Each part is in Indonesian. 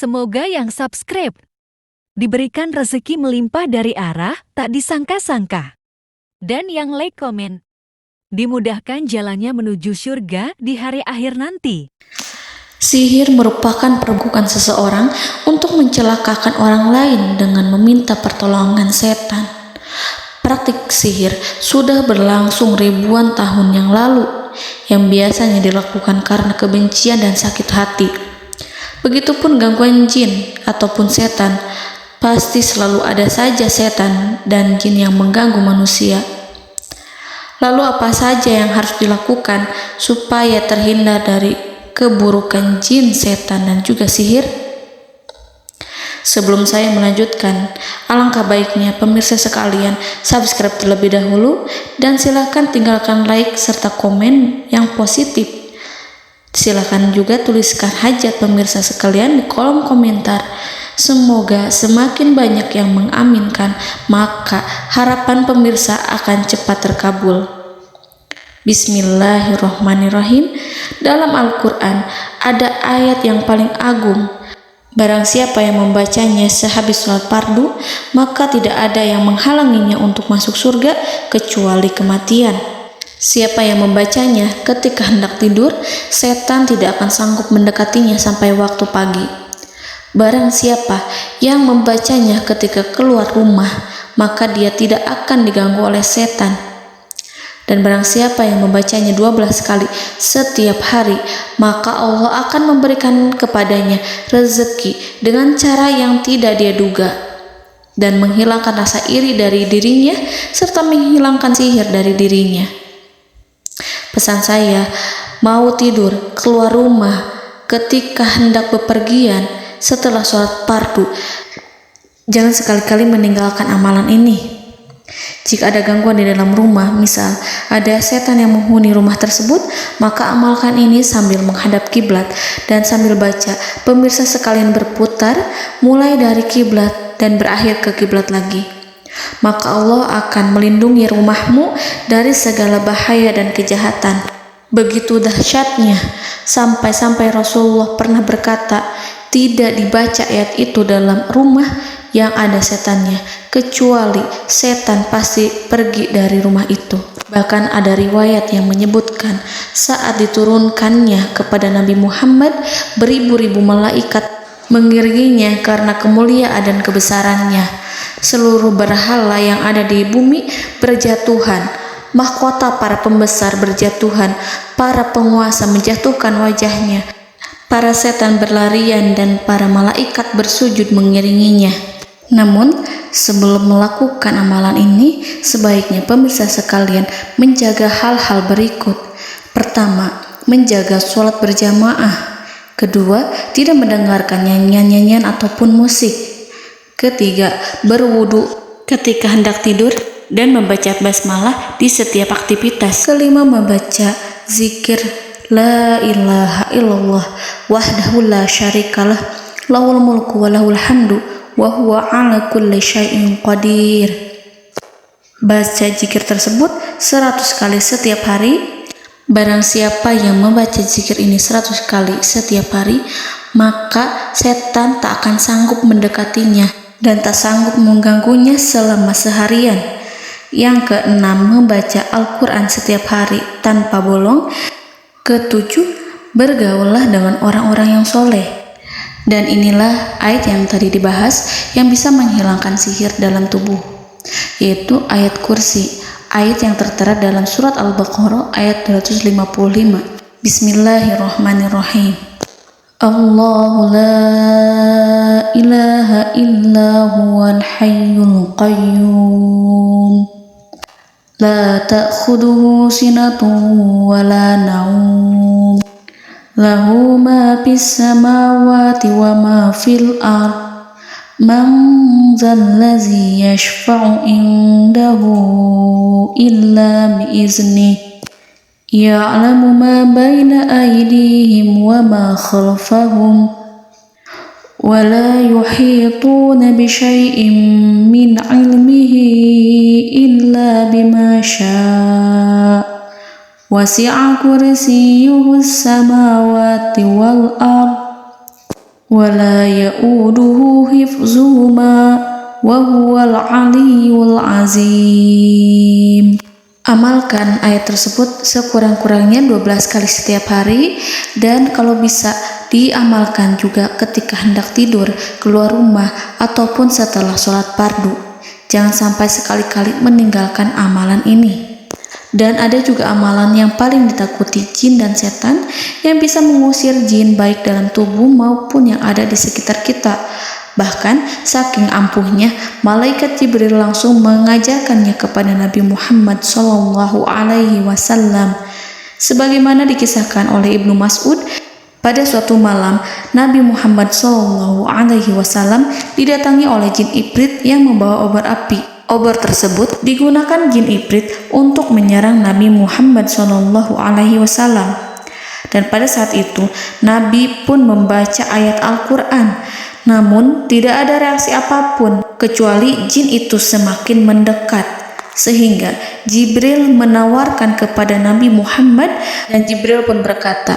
Semoga yang subscribe diberikan rezeki melimpah dari arah tak disangka-sangka. Dan yang like komen, dimudahkan jalannya menuju surga di hari akhir nanti. Sihir merupakan perbuatan seseorang untuk mencelakakan orang lain dengan meminta pertolongan setan. Praktik sihir sudah berlangsung ribuan tahun yang lalu, yang biasanya dilakukan karena kebencian dan sakit hati. Begitupun gangguan jin ataupun setan, pasti selalu ada saja setan dan jin yang mengganggu manusia. Lalu apa saja yang harus dilakukan supaya terhindar dari keburukan jin, setan, dan juga sihir? Sebelum saya melanjutkan, alangkah baiknya pemirsa sekalian subscribe terlebih dahulu dan silakan tinggalkan like serta komen yang positif. Silakan juga tuliskan hajat pemirsa sekalian di kolom komentar. Semoga semakin banyak yang mengaminkan, maka harapan pemirsa akan cepat terkabul. Bismillahirrahmanirrahim. Dalam Al-Quran ada ayat yang paling agung. Barang siapa yang membacanya sehabis sholat fardu, maka tidak ada yang menghalanginya untuk masuk surga kecuali kematian. Siapa yang membacanya ketika hendak tidur, setan tidak akan sanggup mendekatinya sampai waktu pagi. Barang siapa yang membacanya ketika keluar rumah, maka dia tidak akan diganggu oleh setan. Dan barang siapa yang membacanya 12 kali setiap hari, maka Allah akan memberikan kepadanya rezeki dengan cara yang tidak dia duga, dan menghilangkan rasa iri dari dirinya, serta menghilangkan sihir dari dirinya. Pesan saya, mau tidur, keluar rumah, ketika hendak bepergian, setelah sholat fardu, jangan sekali-kali meninggalkan amalan ini. Jika ada gangguan di dalam rumah, misal ada setan yang menghuni rumah tersebut, maka amalkan ini sambil menghadap kiblat dan sambil baca. Pemirsa sekalian berputar mulai dari kiblat dan berakhir ke kiblat lagi. Maka Allah akan melindungi rumahmu dari segala bahaya dan kejahatan. Begitu dahsyatnya, sampai-sampai Rasulullah pernah berkata, tidak dibaca ayat itu dalam rumah yang ada setannya, kecuali setan pasti pergi dari rumah itu. Bahkan ada riwayat yang menyebutkan saat diturunkannya kepada Nabi Muhammad, beribu-ribu malaikat mengiringinya karena kemuliaan dan kebesarannya. Seluruh berhala yang ada di bumi berjatuhan, mahkota para pembesar berjatuhan, para penguasa menjatuhkan wajahnya, para setan berlarian dan para malaikat bersujud mengiringinya. Namun, sebelum melakukan amalan ini, sebaiknya pemirsa sekalian menjaga hal-hal berikut. Pertama, menjaga sholat berjamaah. Kedua, tidak mendengarkan nyanyian-nyanyian ataupun musik. Ketiga, berwudu ketika hendak tidur dan membaca basmalah di setiap aktivitas. Kelima, membaca zikir la ilaha illallah wahdahu la syarikalah lahul mulku wa lahul hamdu wa huwa ala kulli syai'in qadir. Baca zikir tersebut 100 kali setiap hari. Barang siapa yang membaca zikir ini 100 kali setiap hari, maka setan tak akan sanggup mendekatinya dan tak sanggup mengganggunya selama seharian. Yang keenam, membaca Al-Quran setiap hari tanpa bolong. Ketujuh, bergaullah dengan orang-orang yang soleh. Dan inilah ayat yang tadi dibahas yang bisa menghilangkan sihir dalam tubuh, yaitu ayat kursi, ayat yang tertera dalam surat Al-Baqarah ayat 255. Bismillahirrahmanirrahim. Allahu la ilaha illa huwal hayyul qayyum la ta'khuduhu sinatun wa la naum lahu ma fis samawati wa ma fil ard man zallazi yashfa'u indahu illa biiznihi ya'lamu ma baina aydihim wa ma khalfahum wa la yuhituna bi syai'in min 'ilmihi illa bima syaa' wasi'a kursiyyuhu as-samawati wal ard ولا يؤوده حفظهما وهو العلي العظيم. Amalkan ayat tersebut sekurang-kurangnya 12 kali setiap hari, dan kalau bisa diamalkan juga ketika hendak tidur, keluar rumah, ataupun setelah sholat fardu. Jangan sampai sekali-kali meninggalkan amalan ini. Dan ada juga amalan yang paling ditakuti jin dan setan, yang bisa mengusir jin baik dalam tubuh maupun yang ada di sekitar kita. Bahkan saking ampuhnya, malaikat Jibril langsung mengajarkannya kepada Nabi Muhammad SAW. Sebagaimana dikisahkan oleh Ibnu Mas'ud, pada suatu malam Nabi Muhammad SAW didatangi oleh jin Ifrit yang membawa obor api. Obor tersebut digunakan jin Ifrit untuk menyerang Nabi Muhammad SAW. Dan pada saat itu Nabi pun membaca ayat Al-Quran. Namun tidak ada reaksi apapun, kecuali jin itu semakin mendekat. Sehingga Jibril menawarkan kepada Nabi Muhammad, dan Jibril pun berkata,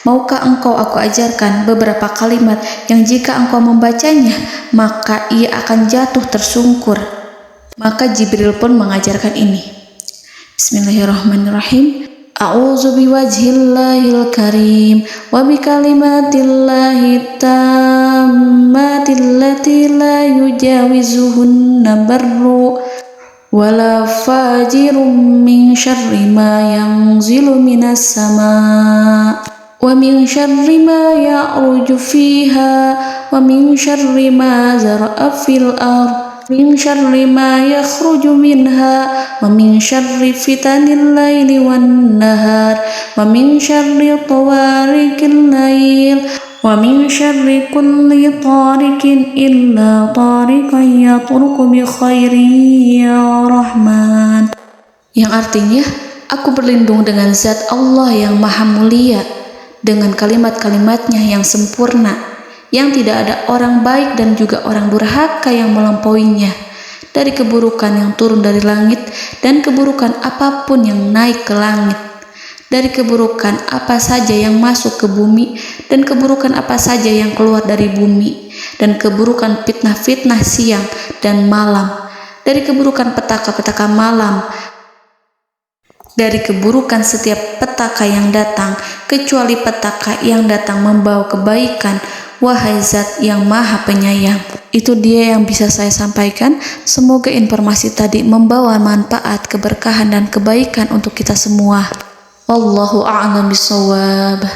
"Maukah engkau aku ajarkan beberapa kalimat yang jika engkau membacanya, maka ia akan jatuh tersungkur?" Maka Jibril pun mengajarkan ini. Bismillahirrahmanirrahim. A'udzu biwajhillahil karim wa bikalimatillahi tammatil lati la yujawizuhunna barru wala fajirum min syarri ma yanzilu minas sama wa min syarri ma ya'ruju fiha wa min syarri ma zara'a fil ardh min syarri ma yakhruju minha wa min syarri fitanil laili wan nahar wa min syarri tawarikil lail wa min syarri kulli tarikin illa tarikan yatruku bi khairin ya Rahman. Yang artinya, aku berlindung dengan zat Allah yang maha mulia, dengan kalimat-kalimatnya yang sempurna, yang tidak ada orang baik dan juga orang durhaka yang melampauinya, dari keburukan yang turun dari langit dan keburukan apapun yang naik ke langit, dari keburukan apa saja yang masuk ke bumi dan keburukan apa saja yang keluar dari bumi, dan keburukan fitnah-fitnah siang dan malam, dari keburukan petaka-petaka malam, dari keburukan setiap petaka yang datang, kecuali petaka yang datang membawa kebaikan. Wahai Zat yang Maha Penyayang. Itu dia yang bisa saya sampaikan. Semoga informasi tadi membawa manfaat, keberkahan dan kebaikan untuk kita semua. Wallahu a'lam bishawab.